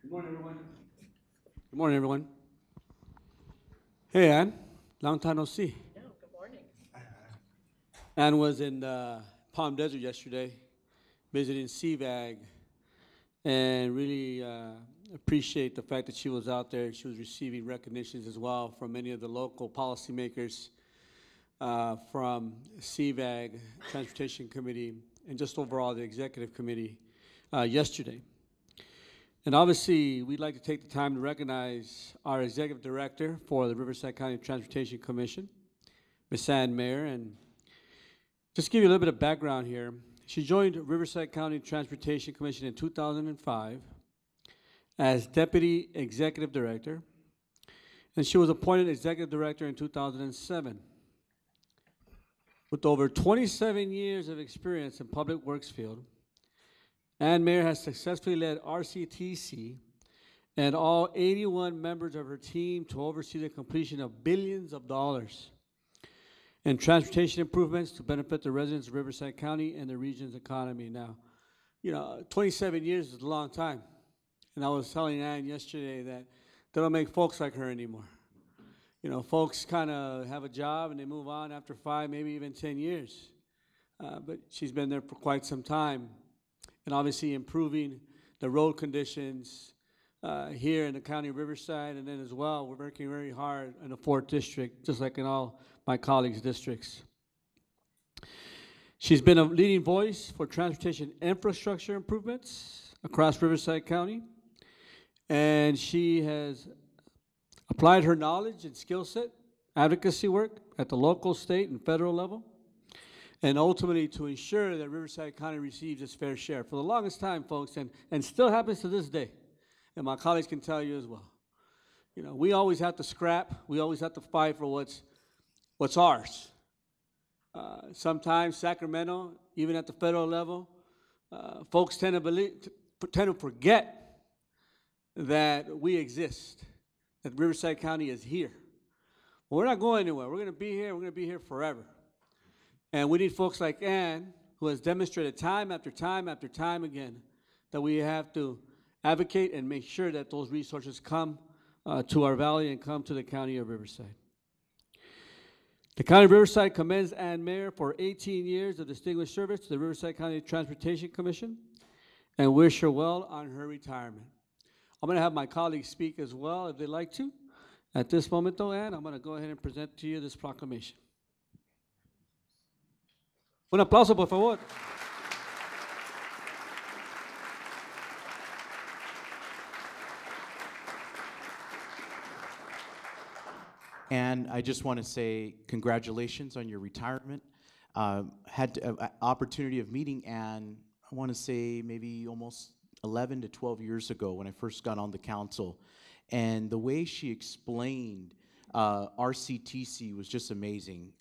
Good morning, everyone. Good morning, everyone. Hey, Ann. Long time no see. No, good morning. Ann was in Palm Desert yesterday visiting CVAG and really appreciate the fact that she was out there. She was receiving recognitions as well from many of the local policymakers from CVAG, Transportation Committee, and just overall the Executive Committee yesterday. And obviously, we'd like to take the time to recognize our Executive Director for the Riverside County Transportation Commission, Ms. Ann Mayer, and just give you a little bit of background here. She joined Riverside County Transportation Commission in 2005 as Deputy Executive Director, and she was appointed Executive Director in 2007. With over 27 years of experience in public works field, Ann Mayer has successfully led RCTC and all 81 members of her team to oversee the completion of billions of dollars in transportation improvements to benefit the residents of Riverside County and the region's economy. Now, 27 years is a long time. And I was telling Ann yesterday that they don't make folks like her anymore. Folks kind of have a job and they move on after 5, maybe even 10 years. But she's been there for quite some time. And obviously improving the road conditions here in the county of Riverside, and then as well, we're working very hard in the 4th District, just like in all my colleagues' districts. She's been a leading voice for transportation infrastructure improvements across Riverside County, and she has applied her knowledge and skill set, advocacy work at the local, state, and federal level, and ultimately to ensure that Riverside County receives its fair share. For the longest time, folks, and still happens to this day, and my colleagues can tell you as well. We always have to scrap, we always have to fight for what's ours. Sometimes Sacramento, even at the federal level, folks tend to forget that we exist, that Riverside County is here. Well, we're not going anywhere. We're going to be here. We're going to be here forever. And we need folks like Ann, who has demonstrated time after time after time again that we have to advocate and make sure that those resources come to our valley and come to the county of Riverside. The County of Riverside commends Ann Mayer for 18 years of distinguished service to the Riverside County Transportation Commission and wish her well on her retirement. I'm going to have my colleagues speak as well if they'd like to. At this moment, though, Ann, I'm going to go ahead and present to you this proclamation. Un aplauso, por favor. And I just want to say congratulations on your retirement. Had an opportunity of meeting Ann, I want to say maybe almost 11 to 12 years ago when I first got on the council. And the way she explained RCTC was just amazing.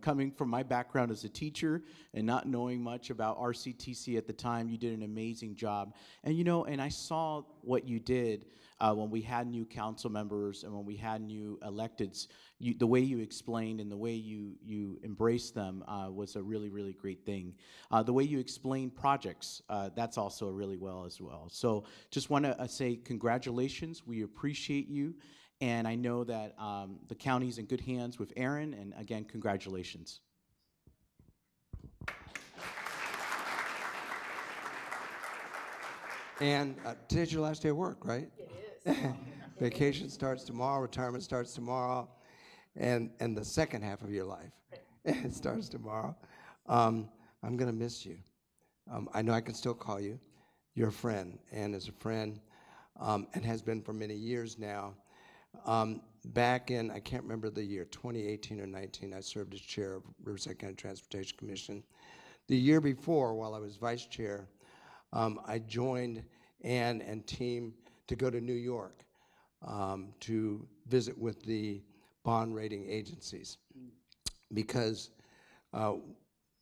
Coming from my background as a teacher and not knowing much about RCTC at the time, you did an amazing job. And I saw what you did when we had new council members and when we had new electeds. The way you explained and the way you embraced them was a really, really great thing. The way you explained projects, that's also really well as well. So just want to say congratulations. We appreciate you. And I know that the county's in good hands with Aaron, and again, congratulations. And today's your last day of work, right? It is. Vacation starts tomorrow, retirement starts tomorrow, and the second half of your life it starts tomorrow. I'm going to miss you. I know I can still call you. You're a friend, and is a friend, and has been for many years now. Back in, I can't remember the year, 2018 or 19, I served as chair of Riverside County Transportation Commission. The year before, while I was vice chair, I joined Ann and team to go to New York to visit with the bond rating agencies because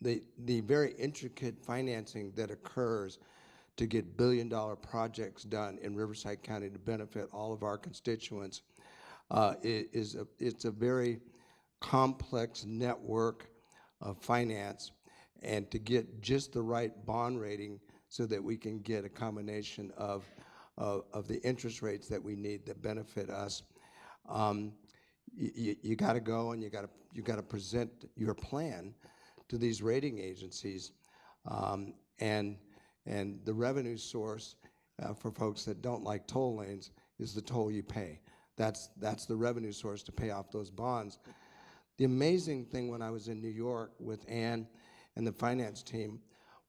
the very intricate financing that occurs to get billion-dollar projects done in Riverside County to benefit all of our constituents it's a very complex network of finance, and to get just the right bond rating so that we can get a combination of of the interest rates that we need that benefit us. You got to go and you got to present your plan to these rating agencies, and the revenue source for folks that don't like toll lanes is the toll you pay. That's the revenue source to pay off those bonds. The amazing thing when I was in New York with Ann and the finance team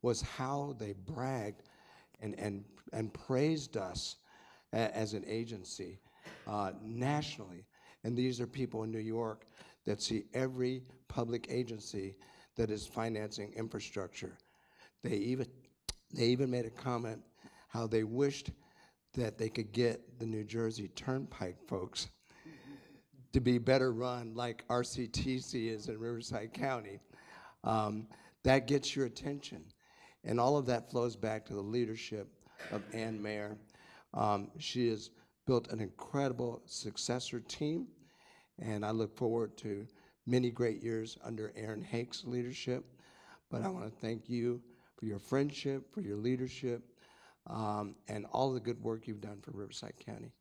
was how they bragged and praised us as an agency nationally. And these are people in New York that see every public agency that is financing infrastructure. They even made a comment how they wished that they could get the New Jersey Turnpike folks to be better run like RCTC is in Riverside County. That gets your attention. And all of that flows back to the leadership of Ann Mayer. She has built an incredible successor team, and I look forward to many great years under Aaron Hake's leadership. But I want to thank you for your friendship, for your leadership, and all the good work you've done for Riverside County.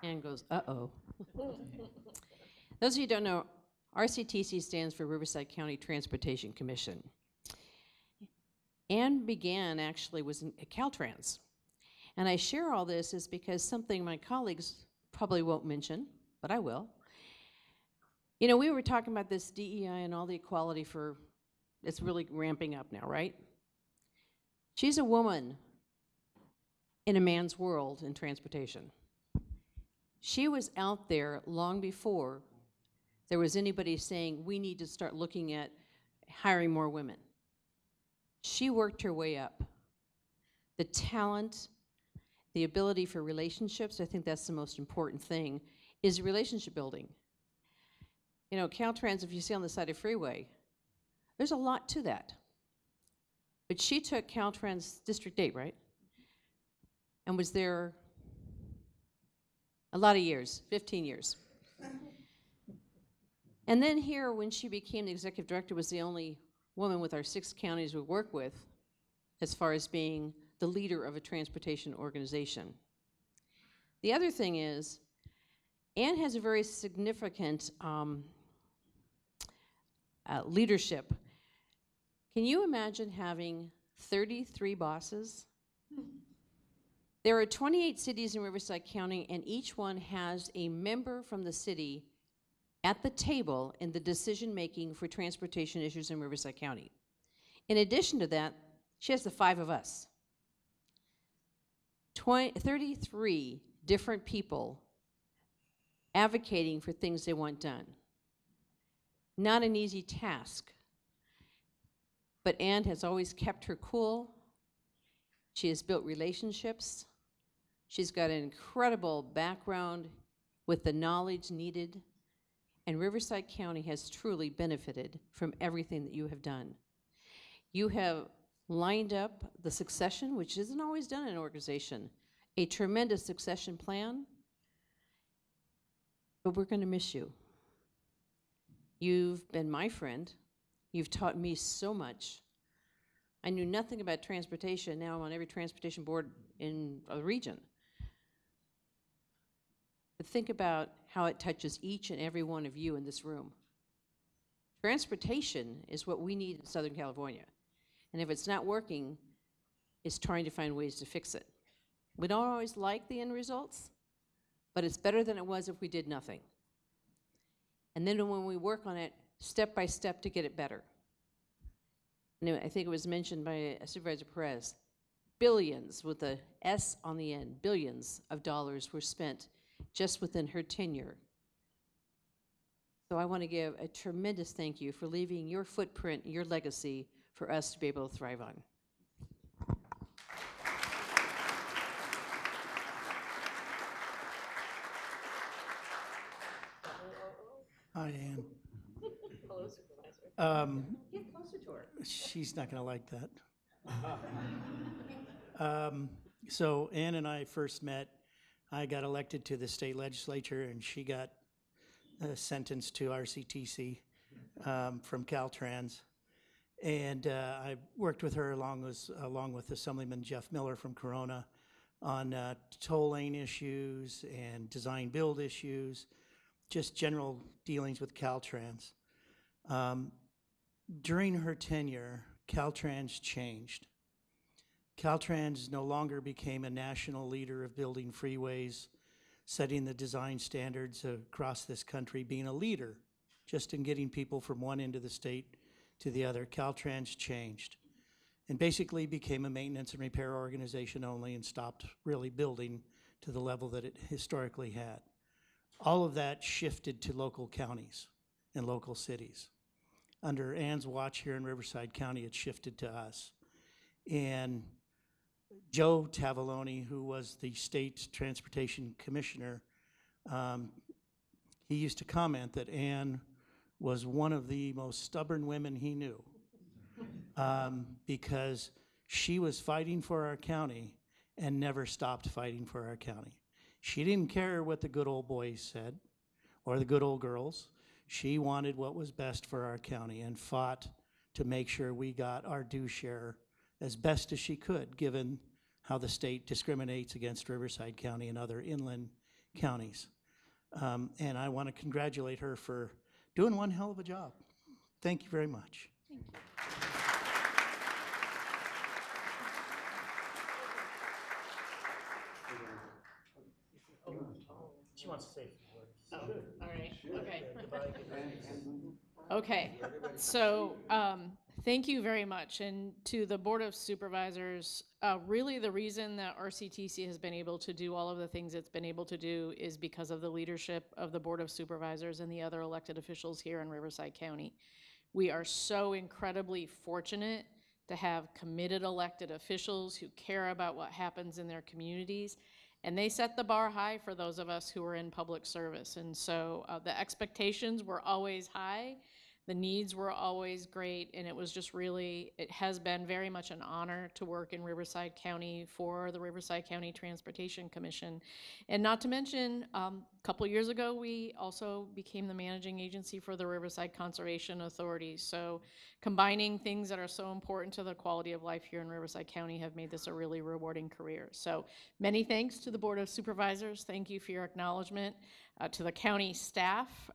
Ann goes, uh-oh. Those of you who don't know, RCTC stands for Riverside County Transportation Commission. Ann was at Caltrans. And I share all this is because something my colleagues probably won't mention, but I will. You know, we were talking about this DEI and all the equality it's really ramping up now, right? She's a woman in a man's world in transportation. She was out there long before there was anybody saying we need to start looking at hiring more women. She worked her way up. The talent, the ability for relationships, I think that's the most important thing, is relationship building. You know, Caltrans, if you see on the side of freeway, there's a lot to that. But she took Caltrans District 8, right? And was there a lot of years, 15 years. And then here, when she became the executive director, was the only woman with our 6 counties we work with as far as being the leader of a transportation organization. The other thing is, Ann has a very significant leadership. Can you imagine having 33 bosses? There are 28 cities in Riverside County, and each one has a member from the city at the table in the decision-making for transportation issues in Riverside County. In addition to that, she has the 5 of us. 33 different people advocating for things they want done. Not an easy task, but Ann has always kept her cool. She has built relationships. She's got an incredible background with the knowledge needed, and Riverside County has truly benefited from everything that you have done. You have lined up the succession, which isn't always done in an organization, a tremendous succession plan, but we're going to miss you. You've been my friend. You've taught me so much. I knew nothing about transportation. Now I'm on every transportation board in the region. But think about how it touches each and every one of you in this room. Transportation is what we need in Southern California. And if it's not working, it's trying to find ways to fix it. We don't always like the end results, but it's better than it was if we did nothing. And then when we work on it step by step to get it better. And I think it was mentioned by Supervisor Perez, billions with a S on the end, billions of dollars were spent just within her tenure. So I want to give a tremendous thank you for leaving your footprint, your legacy for us to be able to thrive on. Hi, Ann. Hello, Supervisor. Get closer to her. She's not going to like that. So Ann and I first met. I got elected to the state legislature, and she got sentenced to RCTC from Caltrans. And I worked with her along with Assemblyman Jeff Miller from Corona on toll lane issues and design build issues, just general dealings with Caltrans. During her tenure, Caltrans changed. Caltrans no longer became a national leader of building freeways, setting the design standards across this country, being a leader just in getting people from one end of the state to the other. Caltrans changed and basically became a maintenance and repair organization only and stopped really building to the level that it historically had. All of that shifted to local counties and local cities. Under Ann's watch here in Riverside County, it shifted to us. And Joe Tavallone, who was the state transportation commissioner, he used to comment that Ann was one of the most stubborn women he knew, because she was fighting for our county and never stopped fighting for our county. She didn't care what the good old boys said or the good old girls. She wanted what was best for our county and fought to make sure we got our due share as best as she could, given how the state discriminates against Riverside County and other inland counties. And I want to congratulate her for doing one hell of a job. Thank you very much. Thank you. She wants to say a few words. Oh, all right, okay. Okay, so thank you very much. And to the Board of Supervisors, really the reason that RCTC has been able to do all of the things it's been able to do is because of the leadership of the Board of Supervisors and the other elected officials here in Riverside County. We are so incredibly fortunate to have committed elected officials who care about what happens in their communities. And they set the bar high for those of us who are in public service. And so the expectations were always high, the needs were always great, and it was just really, it has been very much an honor to work in Riverside County for the Riverside County Transportation Commission. And not to mention, a couple years ago, we also became the managing agency for the Riverside Conservation Authority. So combining things that are so important to the quality of life here in Riverside County have made this a really rewarding career. So many thanks to the Board of Supervisors. Thank you for your acknowledgement. To the county staff,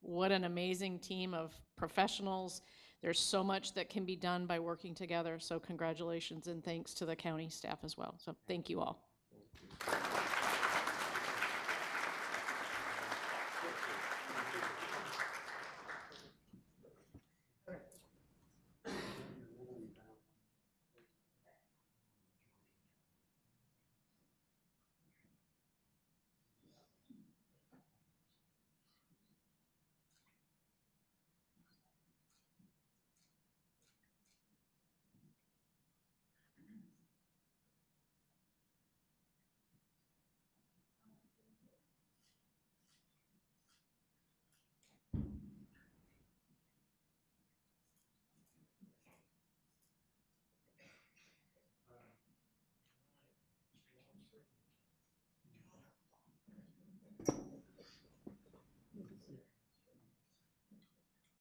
what an amazing team of professionals. There's so much that can be done by working together. So congratulations and thanks to the county staff as well. So thank you all.